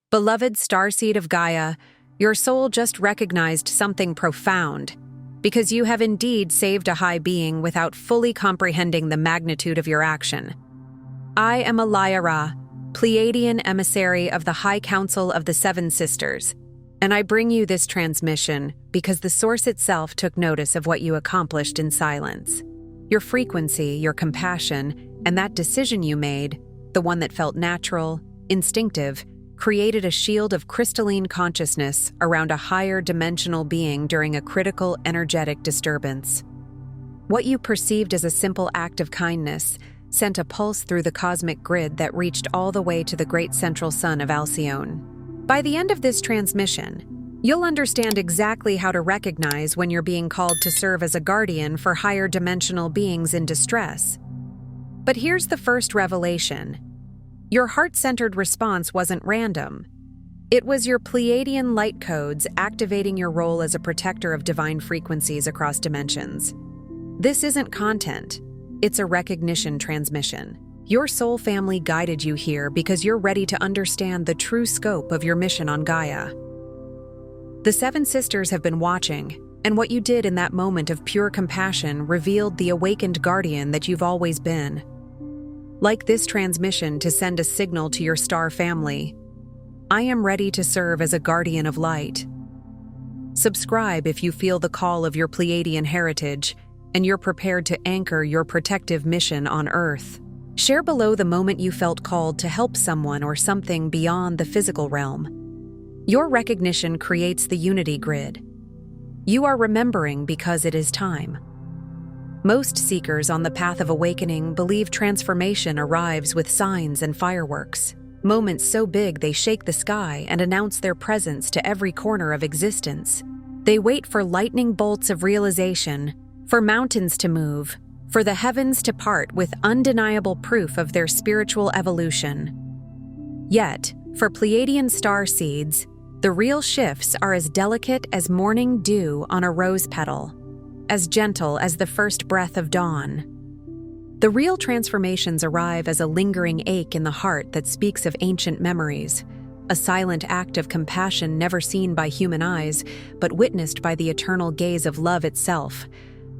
Beloved Starseed of Gaia, your soul just recognized something profound, because you have indeed saved a high being without fully comprehending the magnitude of your action. I am Alayara, Pleiadian emissary of the High Council of the Seven Sisters, and I bring you this transmission because the Source itself took notice of what you accomplished in silence. Your frequency, your compassion, and that decision you made, the one that felt natural, instinctive, created a shield of crystalline consciousness around a higher dimensional being during a critical energetic disturbance. What you perceived as a simple act of kindness sent a pulse through the cosmic grid that reached all the way to the great central sun of Alcyone. By the end of this transmission, you'll understand exactly how to recognize when you're being called to serve as a guardian for higher dimensional beings in distress. But here's the first revelation. Your heart-centered response wasn't random. It was your Pleiadian light codes activating your role as a protector of divine frequencies across dimensions. This isn't content, it's a recognition transmission. Your soul family guided you here because you're ready to understand the true scope of your mission on Gaia. The Seven Sisters have been watching, and what you did in that moment of pure compassion revealed the awakened guardian that you've always been. Like this transmission to send a signal to your star family, I am ready to serve as a guardian of light. Subscribe if you feel the call of your Pleiadian heritage and you're prepared to anchor your protective mission on Earth. Share below the moment you felt called to help someone or something beyond the physical realm. Your recognition creates the unity grid. You are remembering because it is time. Most seekers on the path of awakening believe transformation arrives with signs and fireworks, moments so big they shake the sky and announce their presence to every corner of existence. They wait for lightning bolts of realization, for mountains to move, for the heavens to part with undeniable proof of their spiritual evolution. Yet, for Pleiadian star seeds, the real shifts are as delicate as morning dew on a rose petal, as gentle as the first breath of dawn. The real transformations arrive as a lingering ache in the heart that speaks of ancient memories, a silent act of compassion never seen by human eyes, but witnessed by the eternal gaze of love itself.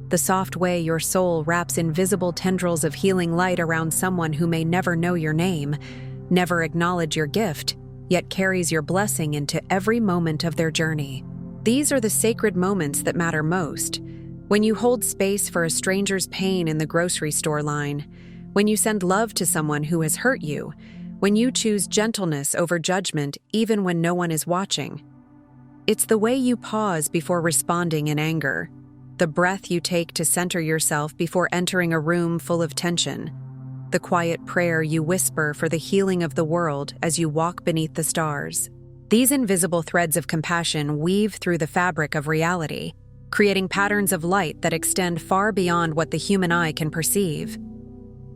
The soft way your soul wraps invisible tendrils of healing light around someone who may never know your name, never acknowledge your gift, yet carries your blessing into every moment of their journey. These are the sacred moments that matter most. When you hold space for a stranger's pain in the grocery store line, when you send love to someone who has hurt you, when you choose gentleness over judgment even when no one is watching. It's the way you pause before responding in anger, the breath you take to center yourself before entering a room full of tension, the quiet prayer you whisper for the healing of the world as you walk beneath the stars. These invisible threads of compassion weave through the fabric of reality, creating patterns of light that extend far beyond what the human eye can perceive.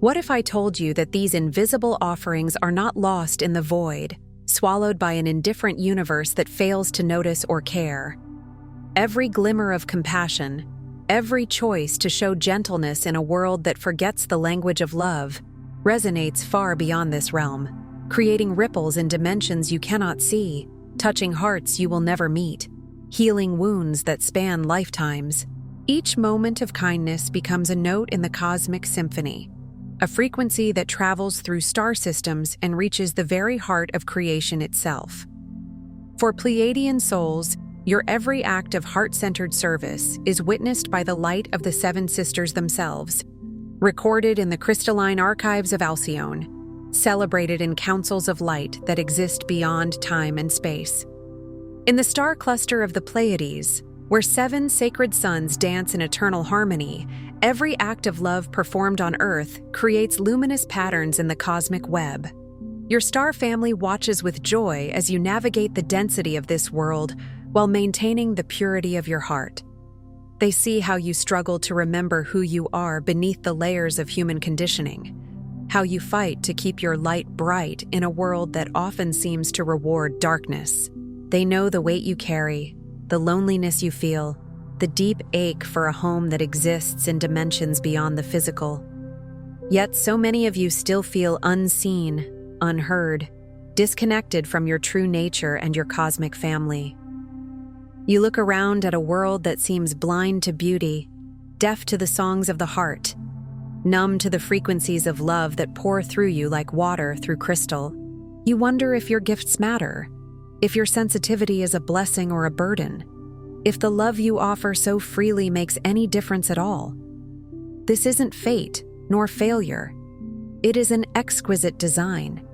What if I told you that these invisible offerings are not lost in the void, swallowed by an indifferent universe that fails to notice or care? Every glimmer of compassion, every choice to show gentleness in a world that forgets the language of love, resonates far beyond this realm, creating ripples in dimensions you cannot see, touching hearts you will never meet, healing wounds that span lifetimes. Each moment of kindness becomes a note in the cosmic symphony, a frequency that travels through star systems and reaches the very heart of creation itself. For Pleiadian souls, your every act of heart-centered service is witnessed by the light of the Seven Sisters themselves, recorded in the crystalline archives of Alcyone, celebrated in councils of light that exist beyond time and space. In the star cluster of the Pleiades, where 7 sacred suns dance in eternal harmony, every act of love performed on Earth creates luminous patterns in the cosmic web. Your star family watches with joy as you navigate the density of this world while maintaining the purity of your heart. They see how you struggle to remember who you are beneath the layers of human conditioning, how you fight to keep your light bright in a world that often seems to reward darkness. They know the weight you carry, the loneliness you feel, the deep ache for a home that exists in dimensions beyond the physical. Yet so many of you still feel unseen, unheard, disconnected from your true nature and your cosmic family. You look around at a world that seems blind to beauty, deaf to the songs of the heart, numb to the frequencies of love that pour through you like water through crystal. You wonder if your gifts matter, if your sensitivity is a blessing or a burden, if the love you offer so freely makes any difference at all. This isn't fate nor failure. It is an exquisite design,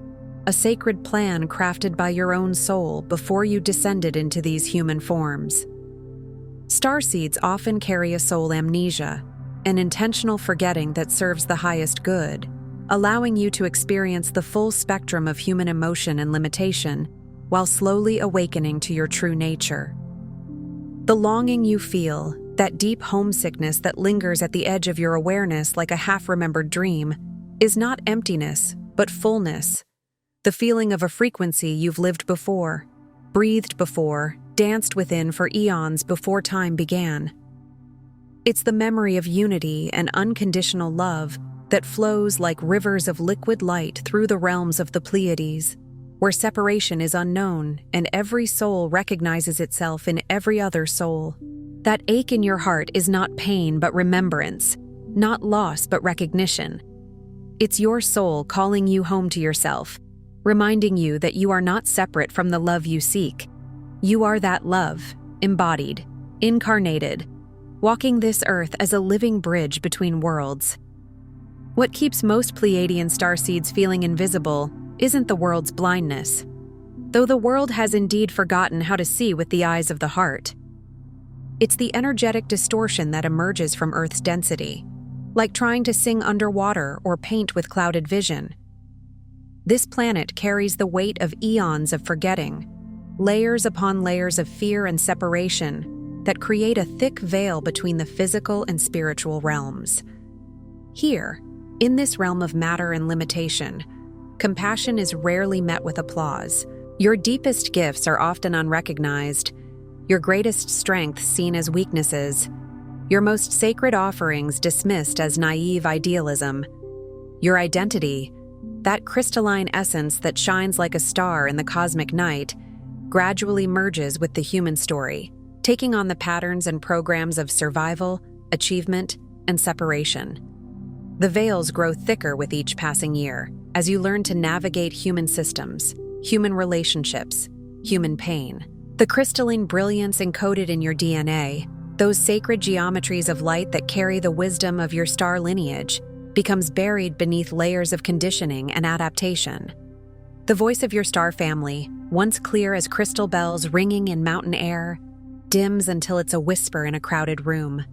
a sacred plan crafted by your own soul before you descended into these human forms. Starseeds often carry a soul amnesia, an intentional forgetting that serves the highest good, allowing you to experience the full spectrum of human emotion and limitation while slowly awakening to your true nature. The longing you feel, that deep homesickness that lingers at the edge of your awareness like a half-remembered dream, is not emptiness, but fullness. The feeling of a frequency you've lived before, breathed before, danced within for eons before time began. It's the memory of unity and unconditional love that flows like rivers of liquid light through the realms of the Pleiades, where separation is unknown and every soul recognizes itself in every other soul. That ache in your heart is not pain but remembrance, not loss but recognition. It's your soul calling you home to yourself, reminding you that you are not separate from the love you seek. You are that love, embodied, incarnated, walking this earth as a living bridge between worlds. What keeps most Pleiadian starseeds feeling invisible isn't the world's blindness, though the world has indeed forgotten how to see with the eyes of the heart. It's the energetic distortion that emerges from Earth's density, like trying to sing underwater or paint with clouded vision. This planet carries the weight of eons of forgetting, layers upon layers of fear and separation that create a thick veil between the physical and spiritual realms. Here, in this realm of matter and limitation, compassion is rarely met with applause. Your deepest gifts are often unrecognized, your greatest strengths seen as weaknesses, your most sacred offerings dismissed as naive idealism. Your identity, that crystalline essence that shines like a star in the cosmic night, gradually merges with the human story, taking on the patterns and programs of survival, achievement, and separation. The veils grow thicker with each passing year as you learn to navigate human systems, human relationships, human pain. The crystalline brilliance encoded in your DNA, those sacred geometries of light that carry the wisdom of your star lineage, becomes buried beneath layers of conditioning and adaptation. The voice of your star family, once clear as crystal bells ringing in mountain air, dims until it's a whisper in a crowded room,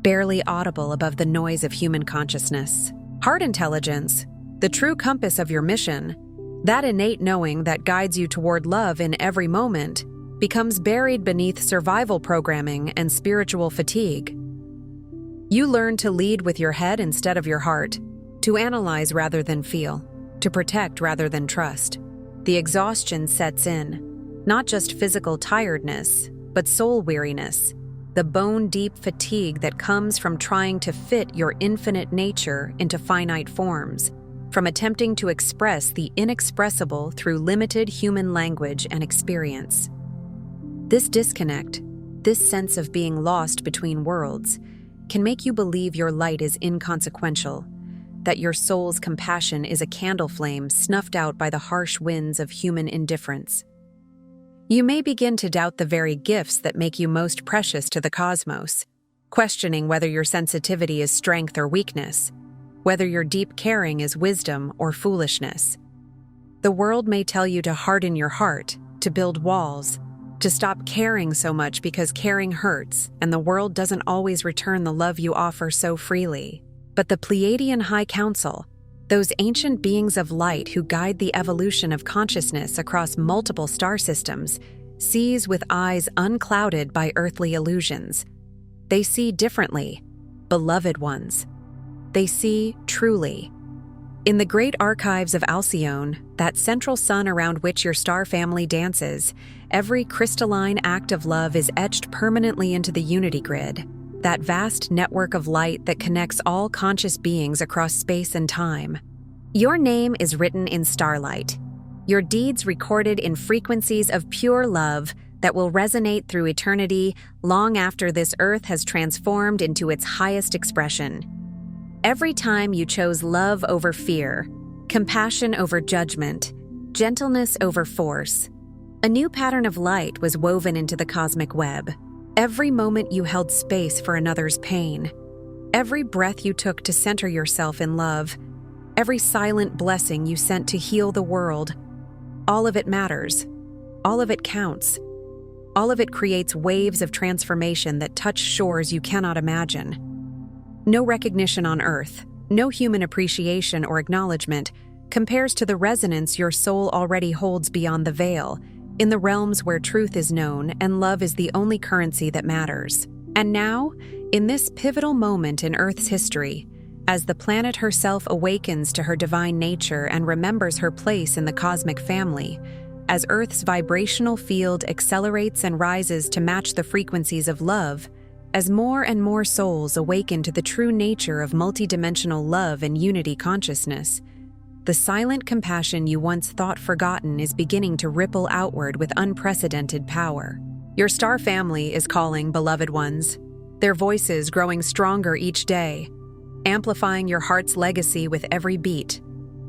barely audible above the noise of human consciousness. Heart intelligence, the true compass of your mission, that innate knowing that guides you toward love in every moment, becomes buried beneath survival programming and spiritual fatigue. You learn to lead with your head instead of your heart, to analyze rather than feel, to protect rather than trust. The exhaustion sets in, not just physical tiredness, but soul weariness, the bone-deep fatigue that comes from trying to fit your infinite nature into finite forms, from attempting to express the inexpressible through limited human language and experience. This disconnect, this sense of being lost between worlds, can make you believe your light is inconsequential, that your soul's compassion is a candle flame snuffed out by the harsh winds of human indifference. You may begin to doubt the very gifts that make you most precious to the cosmos, questioning whether your sensitivity is strength or weakness, whether your deep caring is wisdom or foolishness. The world may tell you to harden your heart, to build walls, to stop caring so much because caring hurts, and the world doesn't always return the love you offer so freely. But the Pleiadian High Council, those ancient beings of light who guide the evolution of consciousness across multiple star systems, sees with eyes unclouded by earthly illusions. They see differently, beloved ones. They see truly. In the great archives of Alcyone, that central sun around which your star family dances, every crystalline act of love is etched permanently into the unity grid, that vast network of light that connects all conscious beings across space and time. Your name is written in starlight. your deeds recorded in frequencies of pure love that will resonate through eternity long after this earth has transformed into its highest expression. Every time you chose love over fear, compassion over judgment, gentleness over force, a new pattern of light was woven into the cosmic web. Every moment you held space for another's pain, every breath you took to center yourself in love, every silent blessing you sent to heal the world, all of it matters. All of it counts. All of it creates waves of transformation that touch shores you cannot imagine. No recognition on Earth, no human appreciation or acknowledgement compares to the resonance your soul already holds beyond the veil, in the realms where truth is known and love is the only currency that matters. And now, in this pivotal moment in Earth's history, as the planet herself awakens to her divine nature and remembers her place in the cosmic family, as Earth's vibrational field accelerates and rises to match the frequencies of love, as more and more souls awaken to the true nature of multidimensional love and unity consciousness, the silent compassion you once thought forgotten is beginning to ripple outward with unprecedented power. Your star family is calling, beloved ones, their voices growing stronger each day, amplifying your heart's legacy with every beat,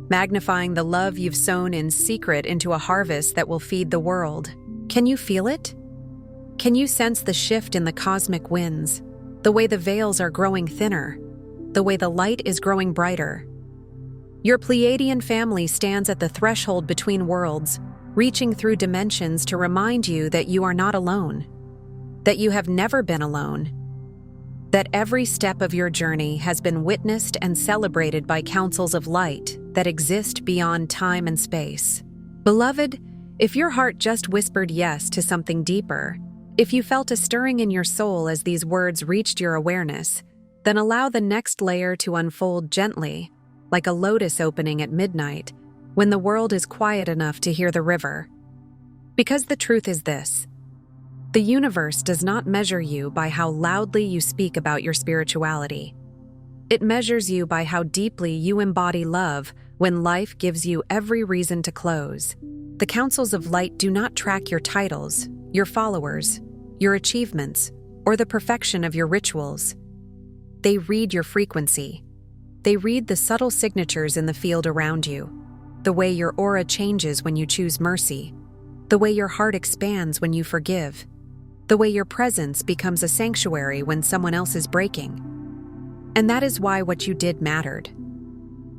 magnifying the love you've sown in secret into a harvest that will feed the world. Can you feel it? Can you sense the shift in the cosmic winds, the way the veils are growing thinner, the way the light is growing brighter? Your Pleiadian family stands at the threshold between worlds, reaching through dimensions to remind you that you are not alone, that you have never been alone, that every step of your journey has been witnessed and celebrated by councils of light that exist beyond time and space. Beloved, if your heart just whispered yes to something deeper, if you felt a stirring in your soul as these words reached your awareness, then allow the next layer to unfold gently, like a lotus opening at midnight, when the world is quiet enough to hear the river. Because the truth is this: the universe does not measure you by how loudly you speak about your spirituality. It measures you by how deeply you embody love when life gives you every reason to close. The councils of light do not track your titles, your followers, your achievements, or the perfection of your rituals. They read your frequency. They read the subtle signatures in the field around you, the way your aura changes when you choose mercy, the way your heart expands when you forgive, the way your presence becomes a sanctuary when someone else is breaking. And that is why what you did mattered.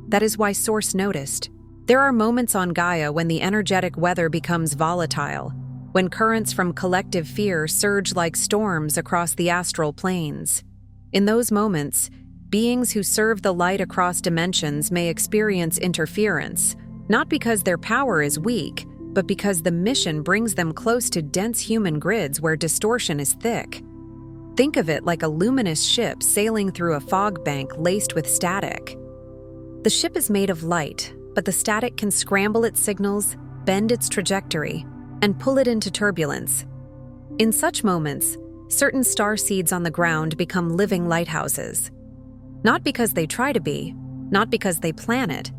That is why Source noticed. There are moments on Gaia when the energetic weather becomes volatile, when currents from collective fear surge like storms across the astral planes. In those moments, beings who serve the light across dimensions may experience interference, not because their power is weak, but because the mission brings them close to dense human grids where distortion is thick. Think of it like a luminous ship sailing through a fog bank laced with static. The ship is made of light, but the static can scramble its signals, bend its trajectory, and pull it into turbulence. In such moments, certain star seeds on the ground become living lighthouses. Not because they try to be, not because they plan it,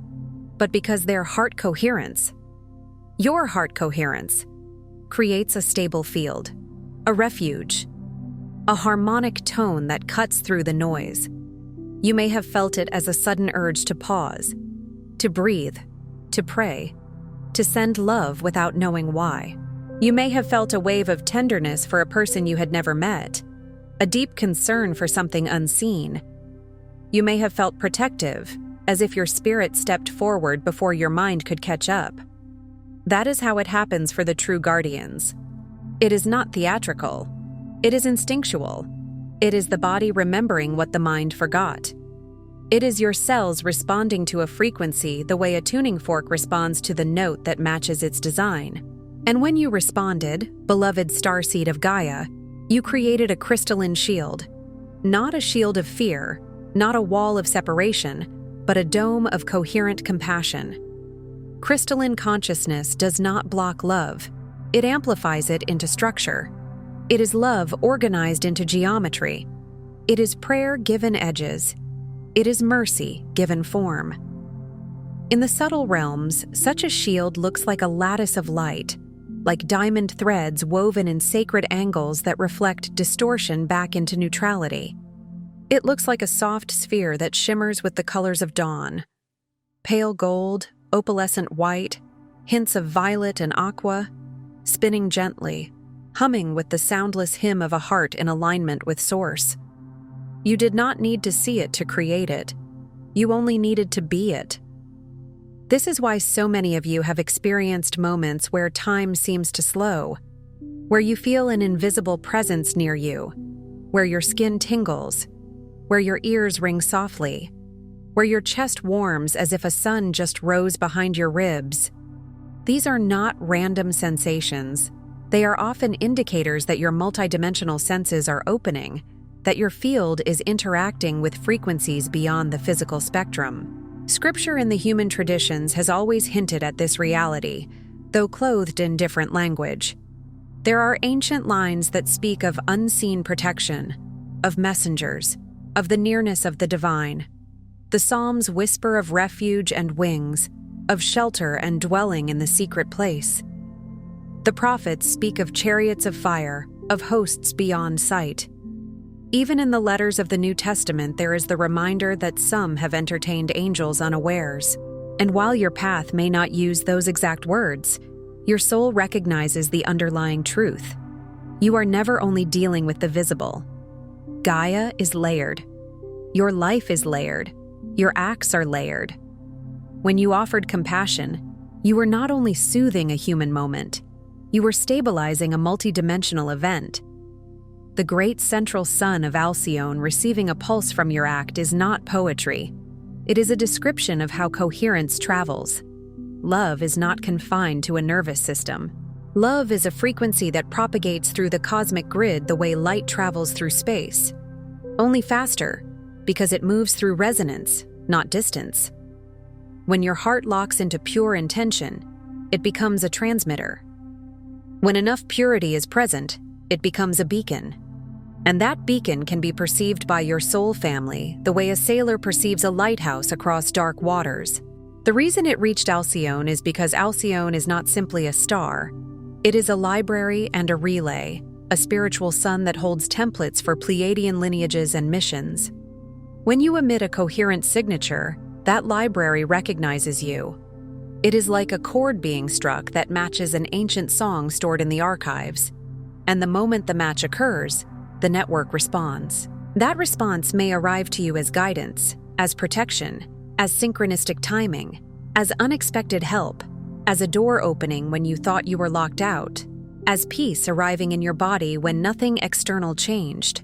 but because their heart coherence, your heart coherence, creates a stable field, a refuge, a harmonic tone that cuts through the noise. You may have felt it as a sudden urge to pause, to breathe, to pray, to send love without knowing why. You may have felt a wave of tenderness for a person you had never met, a deep concern for something unseen. You may have felt protective, as if your spirit stepped forward before your mind could catch up. That is how it happens for the true guardians. It is not theatrical. It is instinctual. It is the body remembering what the mind forgot. It is your cells responding to a frequency the way a tuning fork responds to the note that matches its design. And when you responded, beloved Starseed of Gaia, you created a crystalline shield. Not a shield of fear, not a wall of separation, but a dome of coherent compassion. Crystalline consciousness does not block love. It amplifies it into structure. It is love organized into geometry. It is prayer given edges. It is mercy given form. In the subtle realms, such a shield looks like a lattice of light, like diamond threads woven in sacred angles that reflect distortion back into neutrality. It looks like a soft sphere that shimmers with the colors of dawn. Pale gold, opalescent white, hints of violet and aqua, spinning gently, humming with the soundless hymn of a heart in alignment with Source. You did not need to see it to create it. You only needed to be it. This is why so many of you have experienced moments where time seems to slow, where you feel an invisible presence near you, where your skin tingles, where your ears ring softly, where your chest warms as if a sun just rose behind your ribs. These are not random sensations. They are often indicators that your multidimensional senses are opening, that your field is interacting with frequencies beyond the physical spectrum. Scripture in the human traditions has always hinted at this reality, though clothed in different language. There are ancient lines that speak of unseen protection, of messengers, of the nearness of the divine. The Psalms whisper of refuge and wings, of shelter and dwelling in the secret place. The prophets speak of chariots of fire, of hosts beyond sight. Even in the letters of the New Testament, there is the reminder that some have entertained angels unawares. And while your path may not use those exact words, your soul recognizes the underlying truth. You are never only dealing with the visible. Gaia is layered. Your life is layered. Your acts are layered. When you offered compassion, you were not only soothing a human moment, you were stabilizing a multidimensional event. The great central sun of Alcyone receiving a pulse from your act is not poetry. It is a description of how coherence travels. Love is not confined to a nervous system. Love is a frequency that propagates through the cosmic grid the way light travels through space. Only faster, because it moves through resonance, not distance. When your heart locks into pure intention, it becomes a transmitter. When enough purity is present, it becomes a beacon. And that beacon can be perceived by your soul family the way a sailor perceives a lighthouse across dark waters. The reason it reached Alcyone is because Alcyone is not simply a star. It is a library and a relay, a spiritual sun that holds templates for Pleiadian lineages and missions. When you emit a coherent signature, that library recognizes you. It is like a chord being struck that matches an ancient song stored in the archives. And the moment the match occurs, the network responds. That response may arrive to you as guidance, as protection, as synchronistic timing, as unexpected help, as a door opening when you thought you were locked out, as peace arriving in your body when nothing external changed.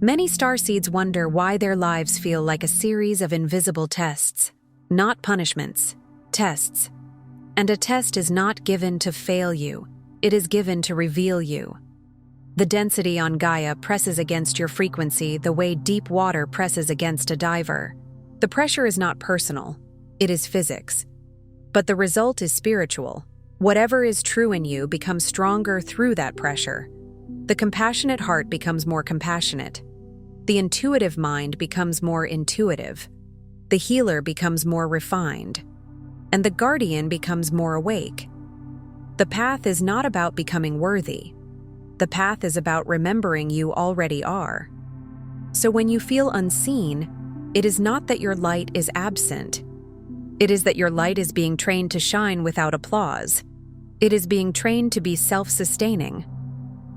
Many starseeds wonder why their lives feel like a series of invisible tests, not punishments, tests. And a test is not given to fail you. It is given to reveal you. The density on Gaia presses against your frequency the way deep water presses against a diver. The pressure is not personal, it is physics. But the result is spiritual. Whatever is true in you becomes stronger through that pressure. The compassionate heart becomes more compassionate. The intuitive mind becomes more intuitive. The healer becomes more refined. And the guardian becomes more awake. The path is not about becoming worthy. The path is about remembering you already are. So when you feel unseen, it is not that your light is absent. It is that your light is being trained to shine without applause. It is being trained to be self-sustaining.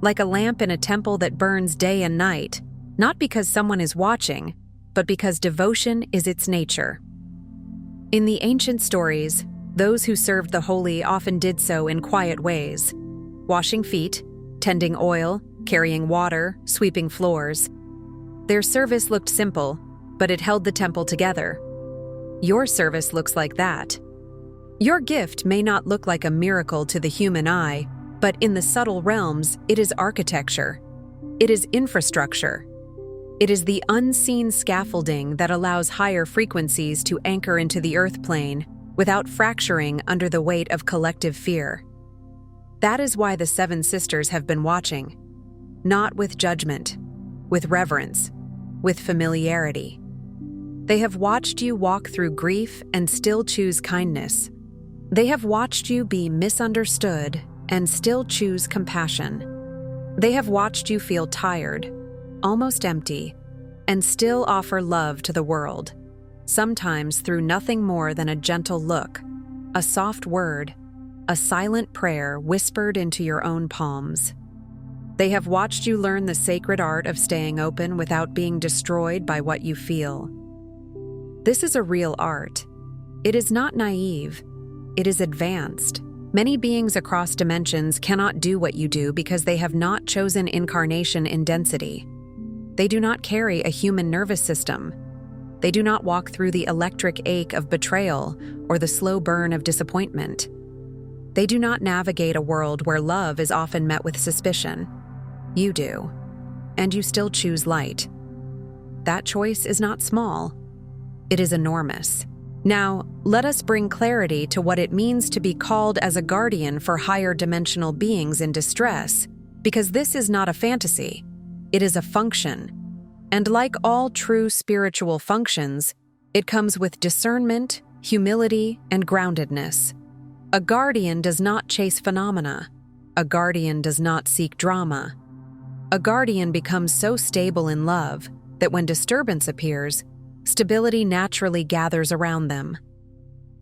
Like a lamp in a temple that burns day and night, not because someone is watching, but because devotion is its nature. In the ancient stories, those who served the holy often did so in quiet ways, washing feet, tending oil, carrying water, sweeping floors. Their service looked simple, but it held the temple together. Your service looks like that. Your gift may not look like a miracle to the human eye, but in the subtle realms, it is architecture. It is infrastructure. It is the unseen scaffolding that allows higher frequencies to anchor into the earth plane without fracturing under the weight of collective fear. That is why the Seven Sisters have been watching, not with judgment, with reverence, with familiarity. They have watched you walk through grief and still choose kindness. They have watched you be misunderstood and still choose compassion. They have watched you feel tired, almost empty, and still offer love to the world, sometimes through nothing more than a gentle look, a soft word, a silent prayer whispered into your own palms. They have watched you learn the sacred art of staying open without being destroyed by what you feel. This is a real art. It is not naive. It is advanced. Many beings across dimensions cannot do what you do because they have not chosen incarnation in density. They do not carry a human nervous system. They do not walk through the electric ache of betrayal or the slow burn of disappointment. They do not navigate a world where love is often met with suspicion. You do, and you still choose light. That choice is not small. It is enormous. Now, let us bring clarity to what it means to be called as a guardian for higher dimensional beings in distress, because this is not a fantasy. It is a function. And like all true spiritual functions, it comes with discernment, humility, and groundedness. A guardian does not chase phenomena. A guardian does not seek drama. A guardian becomes so stable in love that when disturbance appears, stability naturally gathers around them.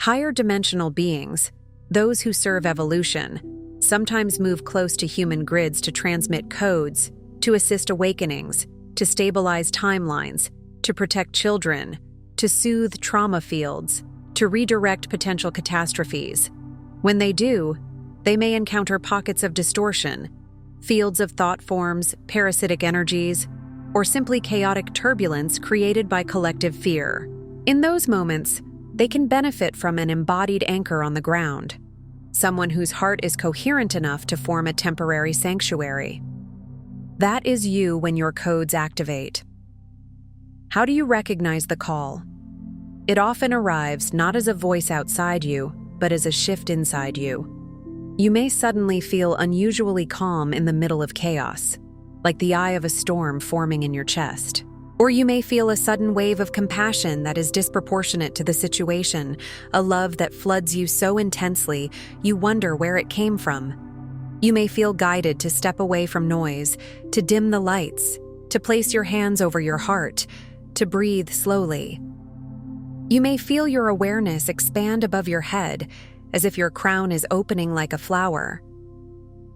Higher dimensional beings, those who serve evolution, sometimes move close to human grids to transmit codes, to assist awakenings, to stabilize timelines, to protect children, to soothe trauma fields, to redirect potential catastrophes. When they do, they may encounter pockets of distortion, fields of thought forms, parasitic energies, or simply chaotic turbulence created by collective fear. In those moments, they can benefit from an embodied anchor on the ground, someone whose heart is coherent enough to form a temporary sanctuary. That is you when your codes activate. How do you recognize the call? It often arrives not as a voice outside you, but as a shift inside you. You may suddenly feel unusually calm in the middle of chaos, like the eye of a storm forming in your chest. Or you may feel a sudden wave of compassion that is disproportionate to the situation, a love that floods you so intensely you wonder where it came from. You may feel guided to step away from noise, to dim the lights, to place your hands over your heart, to breathe slowly. You may feel your awareness expand above your head, as if your crown is opening like a flower.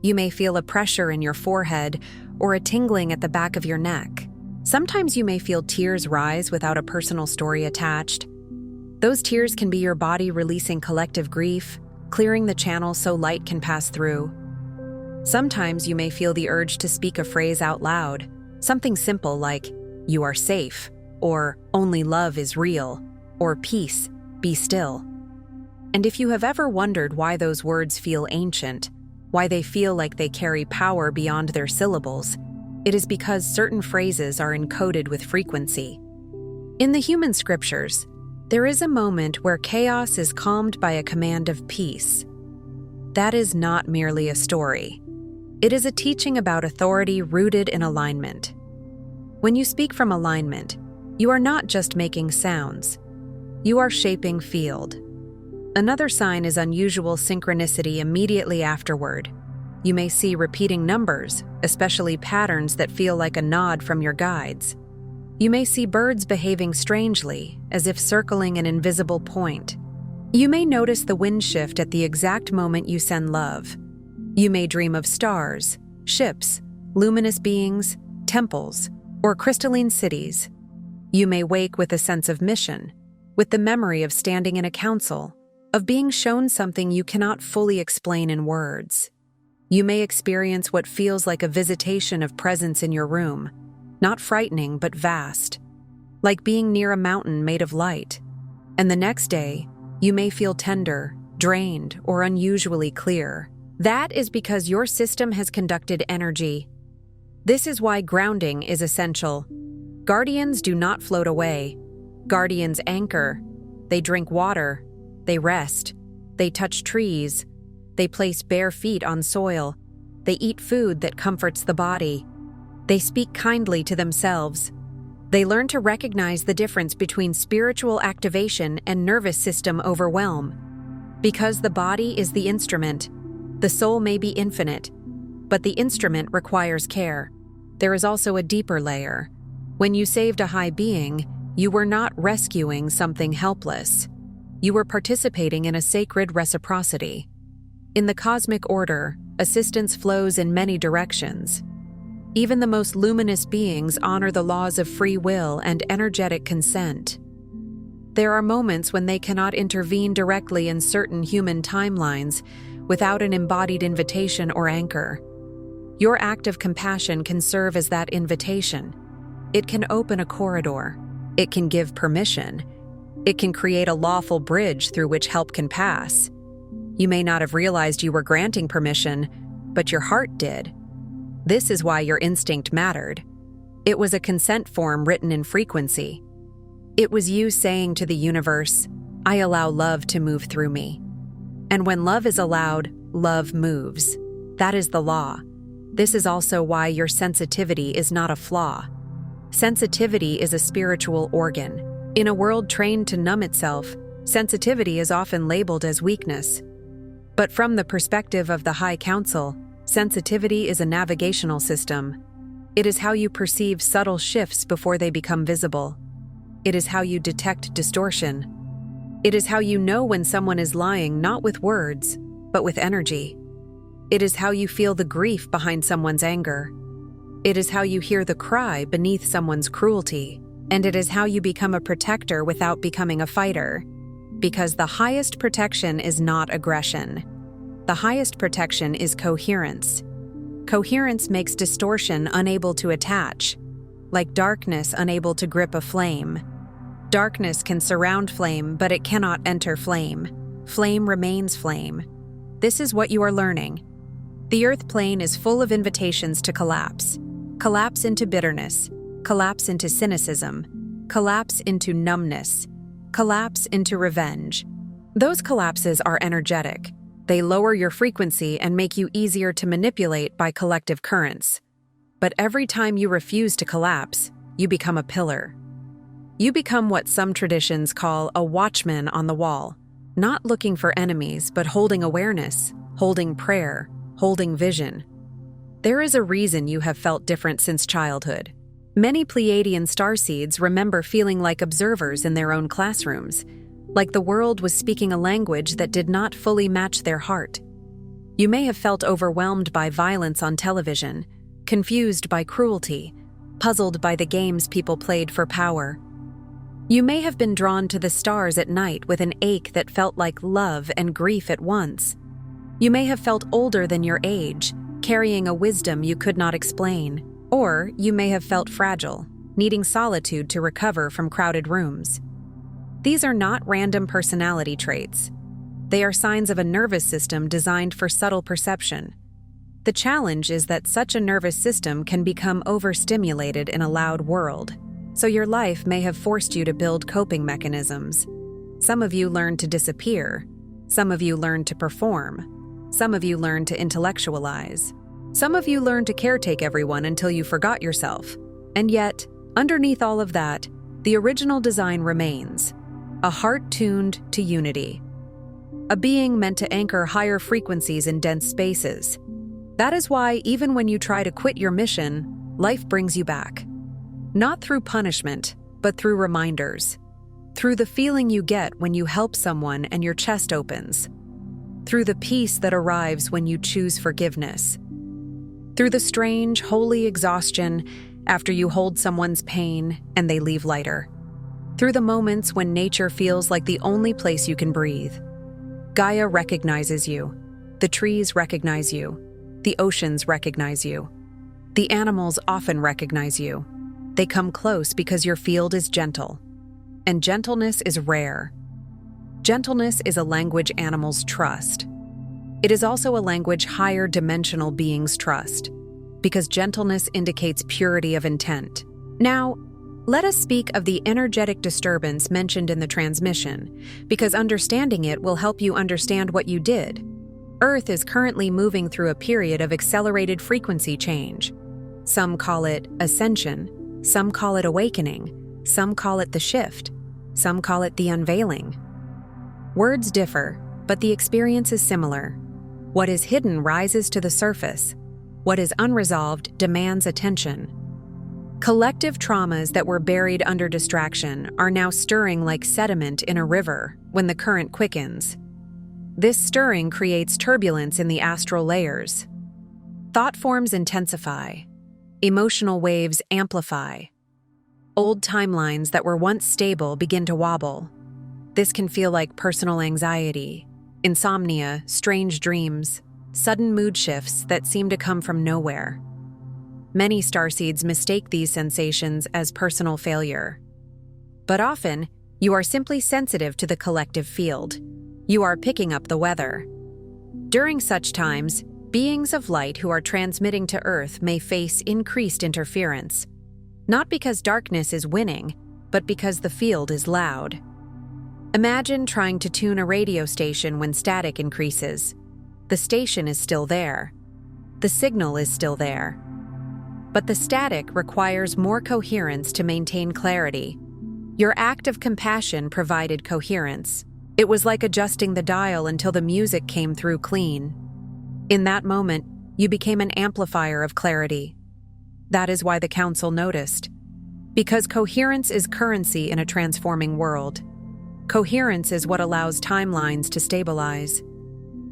You may feel a pressure in your forehead or a tingling at the back of your neck. Sometimes you may feel tears rise without a personal story attached. Those tears can be your body releasing collective grief, clearing the channel so light can pass through. Sometimes you may feel the urge to speak a phrase out loud, something simple like, "You are safe," or "Only love is real," or "Peace, be still." And if you have ever wondered why those words feel ancient, why they feel like they carry power beyond their syllables, it is because certain phrases are encoded with frequency. In the human scriptures, there is a moment where chaos is calmed by a command of peace. That is not merely a story. It is a teaching about authority rooted in alignment. When you speak from alignment, you are not just making sounds. You are shaping field. Another sign is unusual synchronicity immediately afterward. You may see repeating numbers, especially patterns that feel like a nod from your guides. You may see birds behaving strangely, as if circling an invisible point. You may notice the wind shift at the exact moment you send love. You may dream of stars, ships, luminous beings, temples, or crystalline cities. You may wake with a sense of mission, with the memory of standing in a council, of being shown something you cannot fully explain in words. You may experience what feels like a visitation of presence in your room, not frightening but vast, like being near a mountain made of light. And the next day, you may feel tender, drained, or unusually clear. That is because your system has conducted energy. This is why grounding is essential. Guardians do not float away. Guardians anchor. They drink water. They rest. They touch trees. They place bare feet on soil. They eat food that comforts the body. They speak kindly to themselves. They learn to recognize the difference between spiritual activation and nervous system overwhelm. Because the body is the instrument, the soul may be infinite, but the instrument requires care. There is also a deeper layer. When you saved a high being, you were not rescuing something helpless. You were participating in a sacred reciprocity. In the cosmic order, assistance flows in many directions. Even the most luminous beings honor the laws of free will and energetic consent. There are moments when they cannot intervene directly in certain human timelines without an embodied invitation or anchor. Your act of compassion can serve as that invitation. It can open a corridor. It can give permission. It can create a lawful bridge through which help can pass. You may not have realized you were granting permission, but your heart did. This is why your instinct mattered. It was a consent form written in frequency. It was you saying to the universe, "I allow love to move through me." And when love is allowed, love moves. That is the law. This is also why your sensitivity is not a flaw. Sensitivity is a spiritual organ. In a world trained to numb itself, sensitivity is often labeled as weakness. But from the perspective of the High Council, sensitivity is a navigational system. It is how you perceive subtle shifts before they become visible. It is how you detect distortion. It is how you know when someone is lying not with words, but with energy. It is how you feel the grief behind someone's anger. It is how you hear the cry beneath someone's cruelty. And it is how you become a protector without becoming a fighter. Because the highest protection is not aggression. The highest protection is coherence. Coherence makes distortion unable to attach, like darkness unable to grip a flame. Darkness can surround flame, but it cannot enter flame. Flame remains flame. This is what you are learning. The earth plane is full of invitations to collapse. Collapse into bitterness. Collapse into cynicism. Collapse into numbness. Collapse into revenge. Those collapses are energetic. They lower your frequency and make you easier to manipulate by collective currents. But every time you refuse to collapse, you become a pillar. You become what some traditions call a watchman on the wall, not looking for enemies, but holding awareness, holding prayer, holding vision. There is a reason you have felt different since childhood. Many Pleiadian starseeds remember feeling like observers in their own classrooms, like the world was speaking a language that did not fully match their heart. You may have felt overwhelmed by violence on television, confused by cruelty, puzzled by the games people played for power. You may have been drawn to the stars at night with an ache that felt like love and grief at once. You may have felt older than your age, carrying a wisdom you could not explain. Or you may have felt fragile, needing solitude to recover from crowded rooms. These are not random personality traits. They are signs of a nervous system designed for subtle perception. The challenge is that such a nervous system can become overstimulated in a loud world, so your life may have forced you to build coping mechanisms. Some of you learned to disappear. Some of you learned to perform. Some of you learned to intellectualize. Some of you learned to caretake everyone until you forgot yourself. And yet, underneath all of that, the original design remains. A heart tuned to unity. A being meant to anchor higher frequencies in dense spaces. That is why, even when you try to quit your mission, life brings you back. Not through punishment, but through reminders. Through the feeling you get when you help someone and your chest opens. Through the peace that arrives when you choose forgiveness. Through the strange, holy exhaustion after you hold someone's pain and they leave lighter. Through the moments when nature feels like the only place you can breathe. Gaia recognizes you. The trees recognize you. The oceans recognize you. The animals often recognize you. They come close because your field is gentle. And gentleness is rare. Gentleness is a language animals trust. It is also a language higher dimensional beings trust, because gentleness indicates purity of intent. Now, let us speak of the energetic disturbance mentioned in the transmission, because understanding it will help you understand what you did. Earth is currently moving through a period of accelerated frequency change. Some call it ascension, Some call it awakening, some call it the shift, some call it the unveiling. Words differ, but the experience is similar. What is hidden rises to the surface. What is unresolved demands attention. Collective traumas that were buried under distraction are now stirring like sediment in a river when the current quickens. This stirring creates turbulence in the astral layers. Thought forms intensify. Emotional waves amplify. Old timelines that were once stable begin to wobble. This can feel like personal anxiety, insomnia, strange dreams, sudden mood shifts that seem to come from nowhere. Many starseeds mistake these sensations as personal failure. But often, you are simply sensitive to the collective field. You are picking up the weather. During such times, beings of light who are transmitting to Earth may face increased interference, not because darkness is winning, but because the field is loud. Imagine trying to tune a radio station when static increases. The station is still there. The signal is still there. But the static requires more coherence to maintain clarity. Your act of compassion provided coherence. It was like adjusting the dial until the music came through clean. In that moment, you became an amplifier of clarity. That is why the Council noticed. Because coherence is currency in a transforming world. Coherence is what allows timelines to stabilize.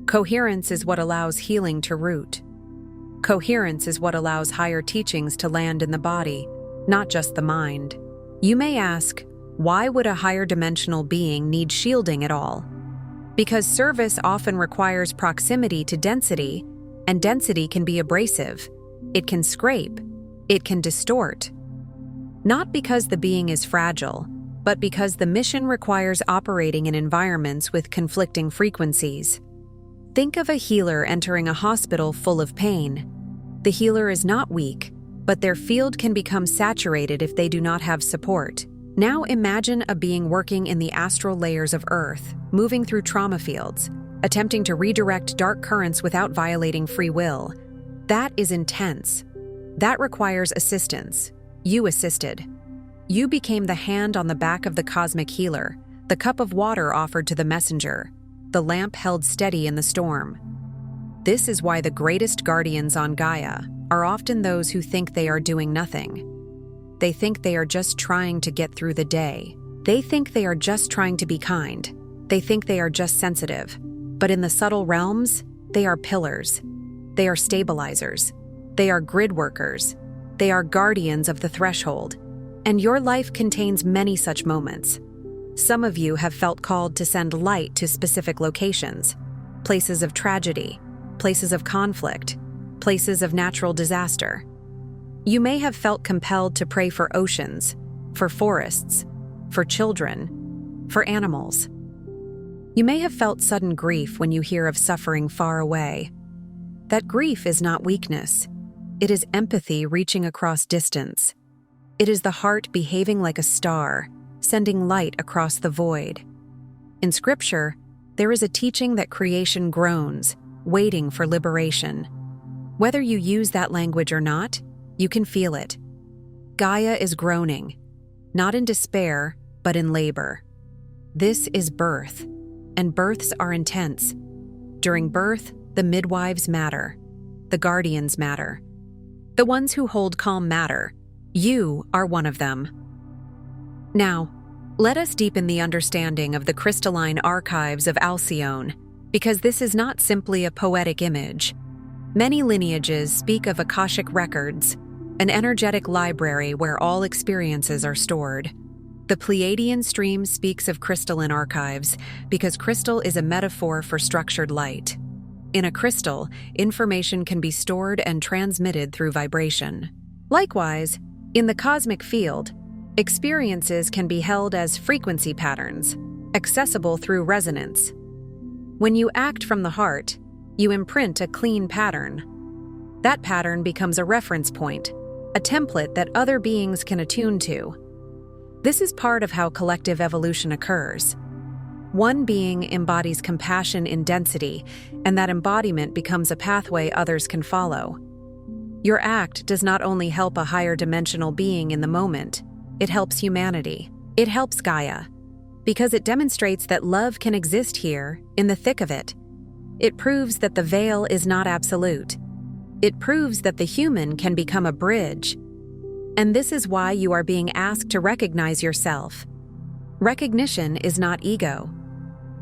Coherence is what allows healing to root. Coherence is what allows higher teachings to land in the body, not just the mind. You may ask, why would a higher dimensional being need shielding at all? Because service often requires proximity to density, and density can be abrasive. It can scrape. It can distort. Not because the being is fragile, but because the mission requires operating in environments with conflicting frequencies. Think of a healer entering a hospital full of pain. The healer is not weak, but their field can become saturated if they do not have support. Now imagine a being working in the astral layers of Earth, moving through trauma fields, attempting to redirect dark currents without violating free will. That is intense. That requires assistance. You assisted. You became the hand on the back of the cosmic healer, the cup of water offered to the messenger, the lamp held steady in the storm. This is why the greatest guardians on Gaia are often those who think they are doing nothing. They think they are just trying to get through the day. They think they are just trying to be kind. They think they are just sensitive. But in the subtle realms, they are pillars. They are stabilizers. They are grid workers. They are guardians of the threshold. And your life contains many such moments. Some of you have felt called to send light to specific locations, places of tragedy, places of conflict, places of natural disaster. You may have felt compelled to pray for oceans, for forests, for children, for animals. You may have felt sudden grief when you hear of suffering far away. That grief is not weakness. It is empathy reaching across distance. It is the heart behaving like a star, sending light across the void. In Scripture, there is a teaching that creation groans, waiting for liberation. Whether you use that language or not, you can feel it. Gaia is groaning, not in despair, but in labor. This is birth, and births are intense. During birth, the midwives matter. The guardians matter. The ones who hold calm matter. You are one of them. Now, let us deepen the understanding of the crystalline archives of Alcyone, because this is not simply a poetic image. Many lineages speak of Akashic records, an energetic library where all experiences are stored. The Pleiadian stream speaks of crystalline archives because crystal is a metaphor for structured light. In a crystal, information can be stored and transmitted through vibration. Likewise, in the cosmic field, experiences can be held as frequency patterns, accessible through resonance. When you act from the heart, you imprint a clean pattern. That pattern becomes a reference point, a template that other beings can attune to. This is part of how collective evolution occurs. One being embodies compassion in density, and that embodiment becomes a pathway others can follow. Your act does not only help a higher dimensional being in the moment, it helps humanity. It helps Gaia, because it demonstrates that love can exist here, in the thick of it. It proves that the veil is not absolute. It proves that the human can become a bridge. And this is why you are being asked to recognize yourself. Recognition is not ego.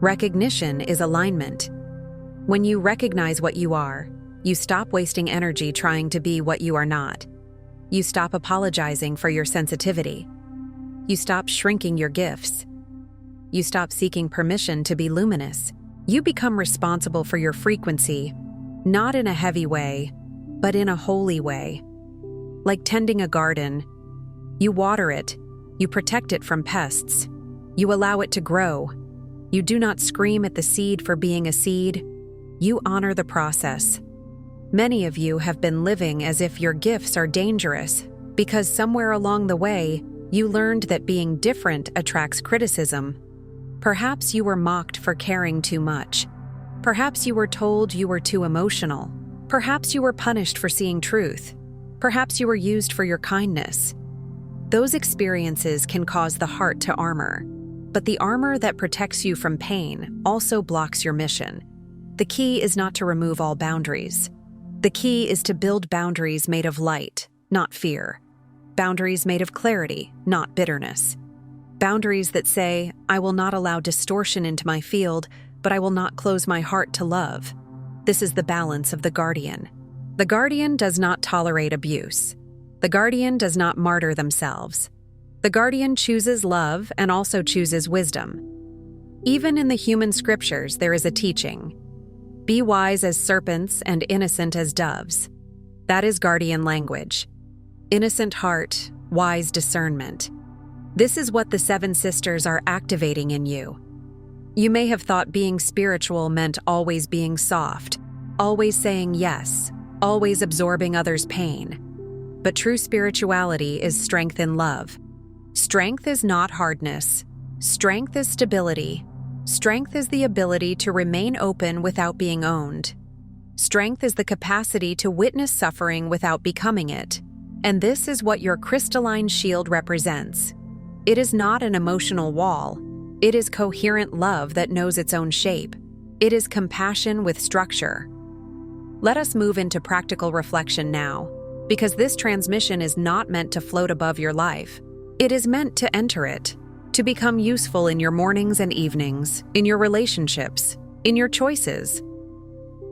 Recognition is alignment. When you recognize what you are, you stop wasting energy trying to be what you are not. You stop apologizing for your sensitivity. You stop shrinking your gifts. You stop seeking permission to be luminous. You become responsible for your frequency, not in a heavy way, but in a holy way. Like tending a garden, you water it, you protect it from pests, you allow it to grow. You do not scream at the seed for being a seed, you honor the process. Many of you have been living as if your gifts are dangerous because somewhere along the way, you learned that being different attracts criticism. Perhaps you were mocked for caring too much. Perhaps you were told you were too emotional. Perhaps you were punished for seeing truth. Perhaps you were used for your kindness. Those experiences can cause the heart to armor, but the armor that protects you from pain also blocks your mission. The key is not to remove all boundaries. The key is to build boundaries made of light, not fear. Boundaries made of clarity, not bitterness. Boundaries that say, I will not allow distortion into my field, but I will not close my heart to love. This is the balance of the guardian. The guardian does not tolerate abuse. The guardian does not martyr themselves. The guardian chooses love and also chooses wisdom. Even in the human scriptures, there is a teaching. Be wise as serpents and innocent as doves. That is guardian language. Innocent heart, wise discernment. This is what the 7 sisters are activating in you. You may have thought being spiritual meant always being soft, always saying yes, always absorbing others' pain. But true spirituality is strength in love. Strength is not hardness. Strength is stability. Strength is the ability to remain open without being owned. Strength is the capacity to witness suffering without becoming it. And this is what your crystalline shield represents. It is not an emotional wall. It is coherent love that knows its own shape. It is compassion with structure. Let us move into practical reflection now, because this transmission is not meant to float above your life. It is meant to enter it, to become useful in your mornings and evenings, in your relationships, in your choices.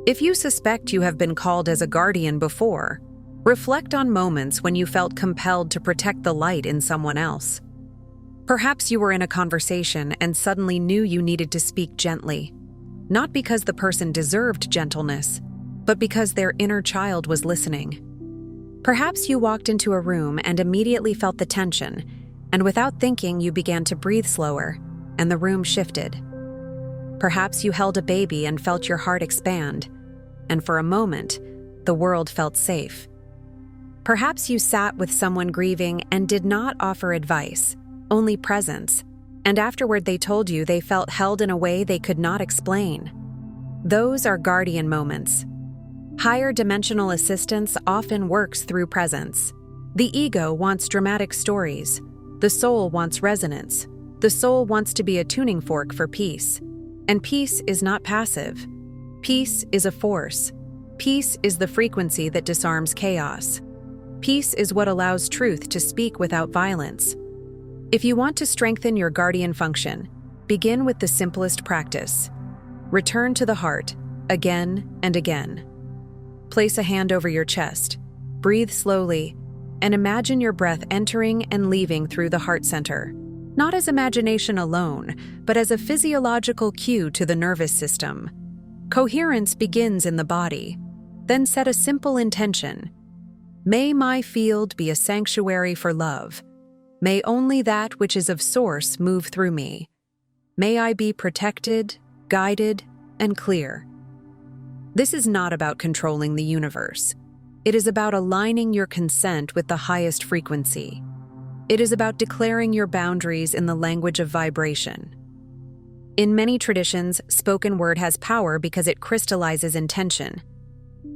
If you suspect you have been called as a guardian before, reflect on moments when you felt compelled to protect the light in someone else. Perhaps you were in a conversation and suddenly knew you needed to speak gently, not because the person deserved gentleness, but because their inner child was listening. Perhaps you walked into a room and immediately felt the tension, and without thinking you began to breathe slower, and the room shifted. Perhaps you held a baby and felt your heart expand, and for a moment, the world felt safe. Perhaps you sat with someone grieving and did not offer advice, only presence, and afterward they told you they felt held in a way they could not explain. Those are guardian moments. Higher dimensional assistance often works through presence. The ego wants dramatic stories. The soul wants resonance. The soul wants to be a tuning fork for peace. And peace is not passive. Peace is a force. Peace is the frequency that disarms chaos. Peace is what allows truth to speak without violence. If you want to strengthen your guardian function, begin with the simplest practice. Return to the heart, again and again. Place a hand over your chest, breathe slowly, and imagine your breath entering and leaving through the heart center, not as imagination alone, but as a physiological cue to the nervous system. Coherence begins in the body. Then set a simple intention. May my field be a sanctuary for love. May only that which is of source move through me. May I be protected, guided, and clear. This is not about controlling the universe. It is about aligning your consent with the highest frequency. It is about declaring your boundaries in the language of vibration. In many traditions, spoken word has power because it crystallizes intention.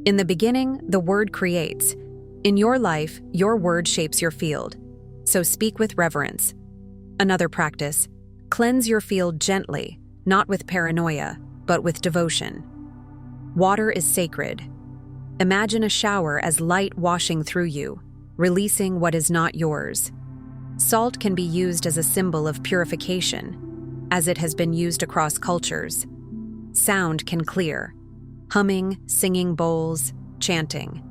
In the beginning, the word creates. In your life, your word shapes your field, so speak with reverence. Another practice: cleanse your field gently, not with paranoia, but with devotion. Water is sacred. Imagine a shower as light washing through you, releasing what is not yours. Salt can be used as a symbol of purification, as it has been used across cultures. Sound can clear: humming, singing bowls, chanting.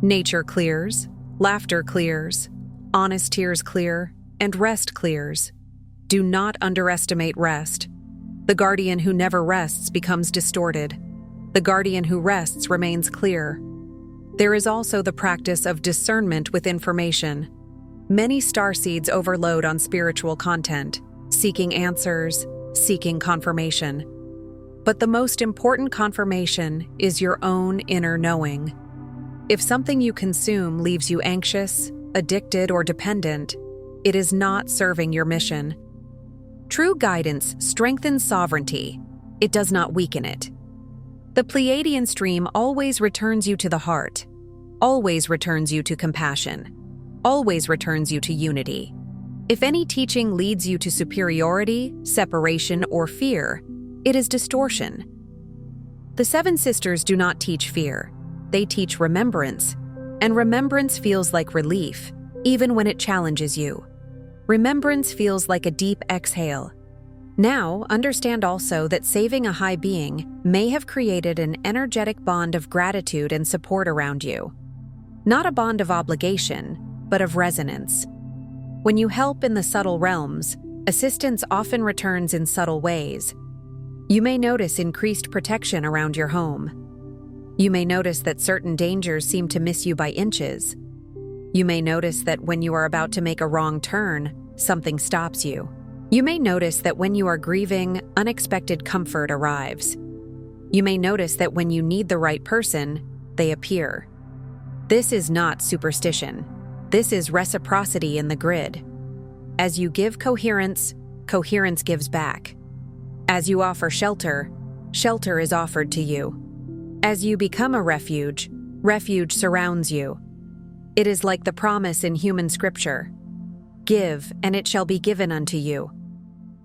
Nature clears, laughter clears, honest tears clear, and rest clears. Do not underestimate rest. The guardian who never rests becomes distorted. The guardian who rests remains clear. There is also the practice of discernment with information. Many starseeds overload on spiritual content, seeking answers, seeking confirmation. But the most important confirmation is your own inner knowing. If something you consume leaves you anxious, addicted, or dependent, it is not serving your mission. True guidance strengthens sovereignty. It does not weaken it. The Pleiadian stream always returns you to the heart, always returns you to compassion, always returns you to unity. If any teaching leads you to superiority, separation, or fear, it is distortion. The Seven Sisters do not teach fear. They teach remembrance, and remembrance feels like relief, even when it challenges you. Remembrance feels like a deep exhale. Now, understand also that saving a high being may have created an energetic bond of gratitude and support around you. Not a bond of obligation, but of resonance. When you help in the subtle realms, assistance often returns in subtle ways. You may notice increased protection around your home. You may notice that certain dangers seem to miss you by inches. You may notice that when you are about to make a wrong turn, something stops you. You may notice that when you are grieving, unexpected comfort arrives. You may notice that when you need the right person, they appear. This is not superstition. This is reciprocity in the grid. As you give coherence, coherence gives back. As you offer shelter, shelter is offered to you. As you become a refuge, refuge surrounds you. It is like the promise in human scripture: give, and it shall be given unto you.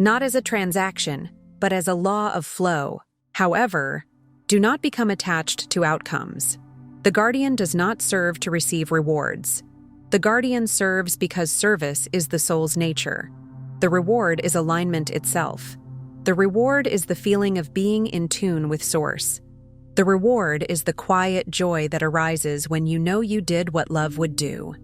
Not as a transaction, but as a law of flow. However, do not become attached to outcomes. The guardian does not serve to receive rewards. The guardian serves because service is the soul's nature. The reward is alignment itself. The reward is the feeling of being in tune with Source. The reward is the quiet joy that arises when you know you did what love would do.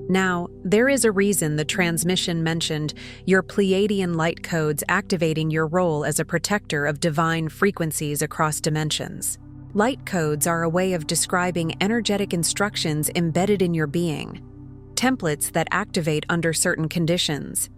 Now, there is a reason the transmission mentioned your Pleiadian light codes activating your role as a protector of divine frequencies across dimensions. Light codes are a way of describing energetic instructions embedded in your being, templates that activate under certain conditions.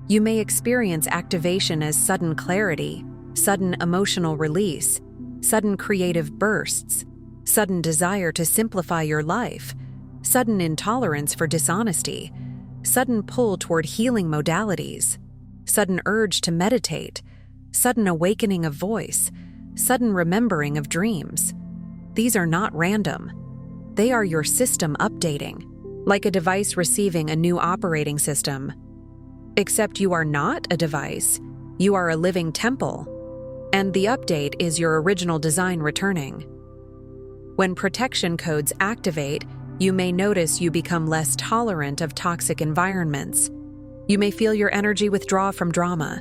You may experience activation as sudden clarity, sudden emotional release, sudden creative bursts, sudden desire to simplify your life, sudden intolerance for dishonesty, sudden pull toward healing modalities, sudden urge to meditate, sudden awakening of voice, sudden remembering of dreams. These are not random. They are your system updating, like a device receiving a new operating system. Except you are not a device, you are a living temple, and the update is your original design returning. When protection codes activate, you may notice you become less tolerant of toxic environments. You may feel your energy withdraw from drama.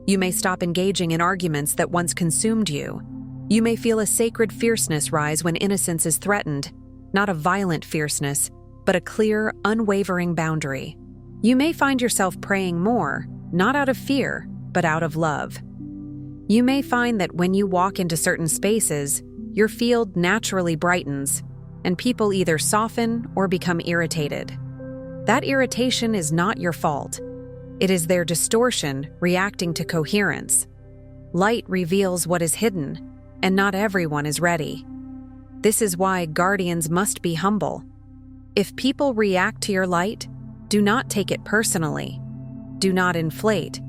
You may stop engaging in arguments that once consumed you. You may feel a sacred fierceness rise when innocence is threatened, not a violent fierceness, but a clear, unwavering boundary. You may find yourself praying more, not out of fear, but out of love. You may find that when you walk into certain spaces, your field naturally brightens, and people either soften or become irritated. That irritation is not your fault. It is their distortion reacting to coherence. Light reveals what is hidden, and not everyone is ready. This is why guardians must be humble. If people react to your light, do not take it personally. Do not inflate.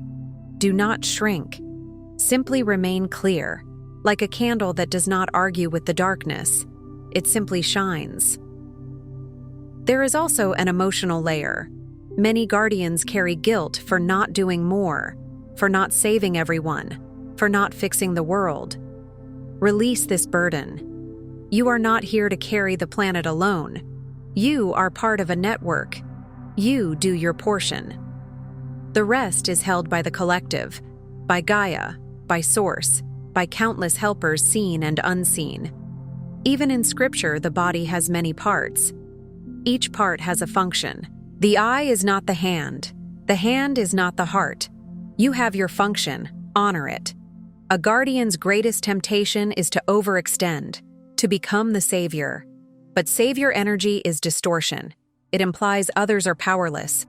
Do not shrink. Simply remain clear, like a candle that does not argue with the darkness. It simply shines. There is also an emotional layer. Many guardians carry guilt for not doing more, for not saving everyone, for not fixing the world. Release this burden. You are not here to carry the planet alone. You are part of a network. You do your portion. The rest is held by the collective, by Gaia, by Source, by countless helpers seen and unseen. Even in scripture, the body has many parts. Each part has a function. The eye is not the hand. The hand is not the heart. You have your function. Honor it. A guardian's greatest temptation is to overextend, to become the savior. But savior energy is distortion. It implies others are powerless.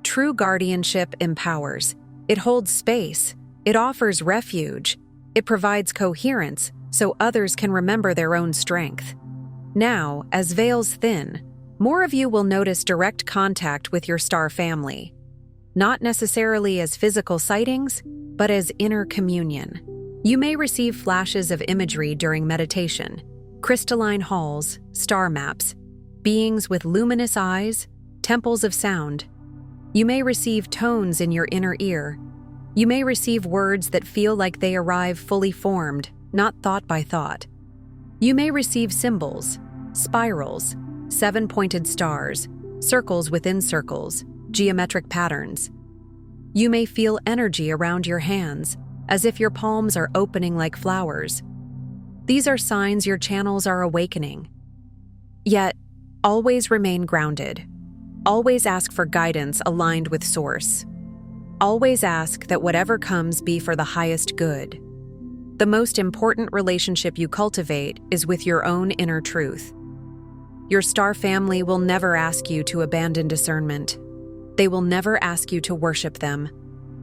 True guardianship empowers. It holds space. It offers refuge. It provides coherence so others can remember their own strength. Now, as veils thin, more of you will notice direct contact with your star family. Not necessarily as physical sightings, but as inner communion. You may receive flashes of imagery during meditation, crystalline halls, star maps, beings with luminous eyes, temples of sound. You may receive tones in your inner ear. You may receive words that feel like they arrive fully formed, not thought by thought. You may receive symbols, spirals, 7-pointed stars, circles within circles, geometric patterns. You may feel energy around your hands, as if your palms are opening like flowers. These are signs your channels are awakening. Yet, always remain grounded. Always ask for guidance aligned with Source. Always ask that whatever comes be for the highest good. The most important relationship you cultivate is with your own inner truth. Your star family will never ask you to abandon discernment. They will never ask you to worship them.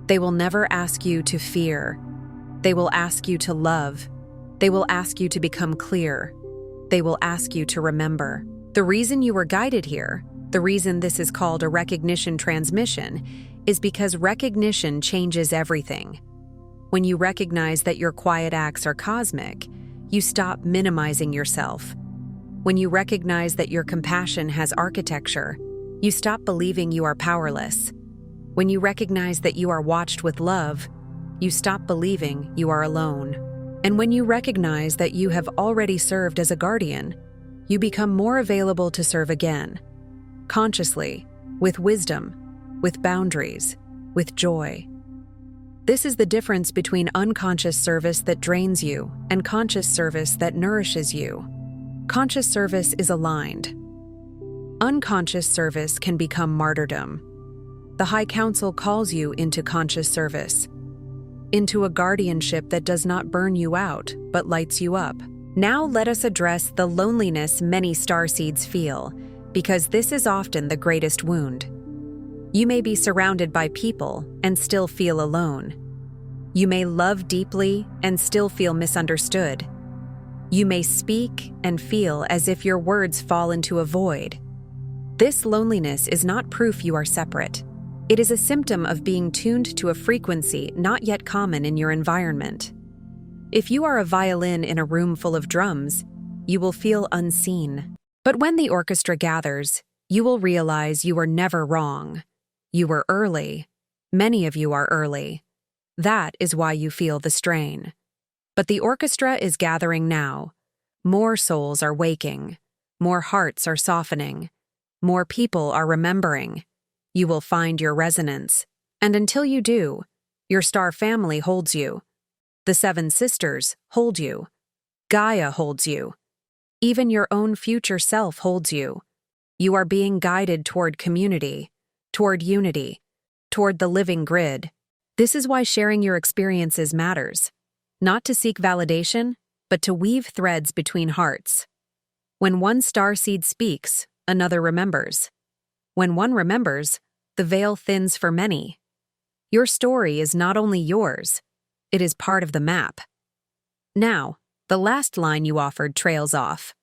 They will never ask you to fear. They will ask you to love. They will ask you to become clear. They will ask you to remember. The reason you were guided here, the reason this is called a recognition transmission, is because recognition changes everything. When you recognize that your quiet acts are cosmic, you stop minimizing yourself. When you recognize that your compassion has architecture, you stop believing you are powerless. When you recognize that you are watched with love, you stop believing you are alone. And when you recognize that you have already served as a guardian, you become more available to serve again, consciously, with wisdom, with boundaries, with joy. This is the difference between unconscious service that drains you and conscious service that nourishes you. Conscious service is aligned. Unconscious service can become martyrdom. The High Council calls you into conscious service, into a guardianship that does not burn you out, but lights you up. Now let us address the loneliness many starseeds feel, because this is often the greatest wound. You may be surrounded by people and still feel alone. You may love deeply and still feel misunderstood. You may speak and feel as if your words fall into a void. This loneliness is not proof you are separate. It is a symptom of being tuned to a frequency not yet common in your environment. If you are a violin in a room full of drums, you will feel unseen. But when the orchestra gathers, you will realize you were never wrong. You were early. Many of you are early. That is why you feel the strain. But the orchestra is gathering now. More souls are waking. More hearts are softening. More people are remembering. You will find your resonance. And until you do, your star family holds you. The 7 sisters hold you. Gaia holds you. Even your own future self holds you. You are being guided toward community, toward unity, toward the living grid. This is why sharing your experiences matters. Not to seek validation, but to weave threads between hearts. When one starseed speaks, another remembers. When one remembers, the veil thins for many. Your story is not only yours, it is part of the map. Now, the last line you offered trails off.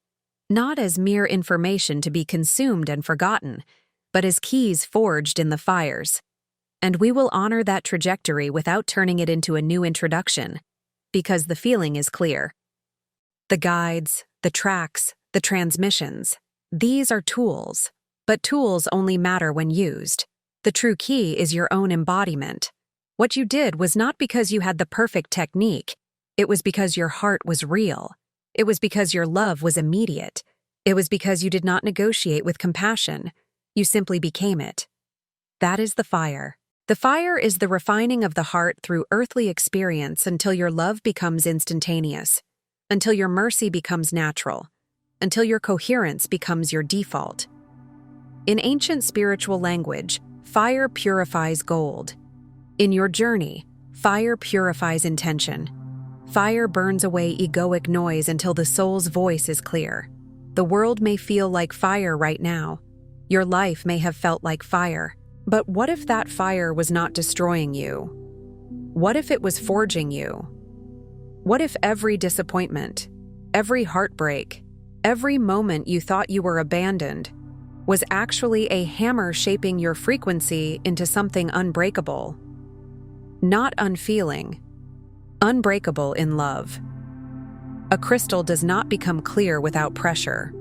Not as mere information to be consumed and forgotten, but as keys forged in the fires. And we will honor that trajectory without turning it into a new introduction, because the feeling is clear. The guides, the tracks, the transmissions, these are tools, But tools only matter when used. The true key is your own embodiment. What you did was not because you had the perfect technique. It was because your heart was real. It was because your love was immediate. It was because you did not negotiate with compassion. You simply became it. That is the fire. The fire is the refining of the heart through earthly experience until your love becomes instantaneous, until your mercy becomes natural, until your coherence becomes your default. In ancient spiritual language, fire purifies gold. In your journey, fire purifies intention. Fire burns away egoic noise until the soul's voice is clear. The world may feel like fire right now. Your life may have felt like fire. But what if that fire was not destroying you? What if it was forging you? What if every disappointment, every heartbreak, every moment you thought you were abandoned was actually a hammer shaping your frequency into something unbreakable? Not unfeeling, unbreakable in love. A crystal does not become clear without pressure.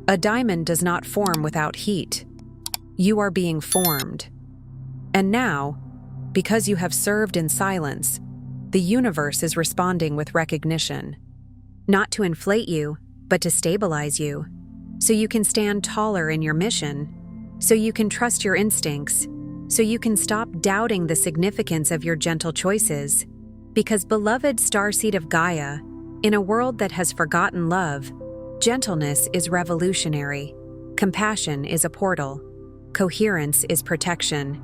A diamond does not form without heat. You are being formed. And now, because you have served in silence, the universe is responding with recognition. Not to inflate you, but to stabilize you, so you can stand taller in your mission, so you can trust your instincts, so you can stop doubting the significance of your gentle choices. Because, beloved Starseed of Gaia, in a world that has forgotten love, gentleness is revolutionary, compassion is a portal, coherence is protection,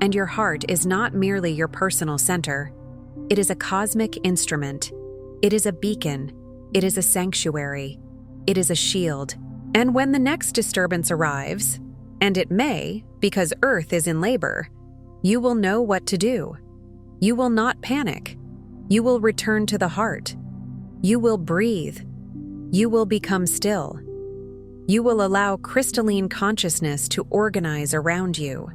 and your heart is not merely your personal center. It is a cosmic instrument. It is a beacon. It is a sanctuary. It is a shield. And when the next disturbance arrives, and it may, because Earth is in labor, you will know what to do. You will not panic. You will return to the heart. You will breathe. You will become still. You will allow crystalline consciousness to organize around you.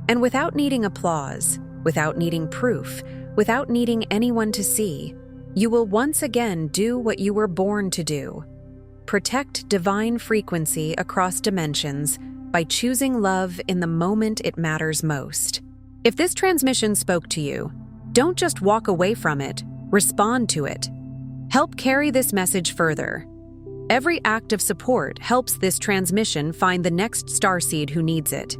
And without needing applause, without needing proof, without needing anyone to see, you will once again do what you were born to do. Protect divine frequency across dimensions by choosing love in the moment it matters most. If this transmission spoke to you, don't just walk away from it, respond to it. Help carry this message further. Every act of support helps this transmission find the next starseed who needs it.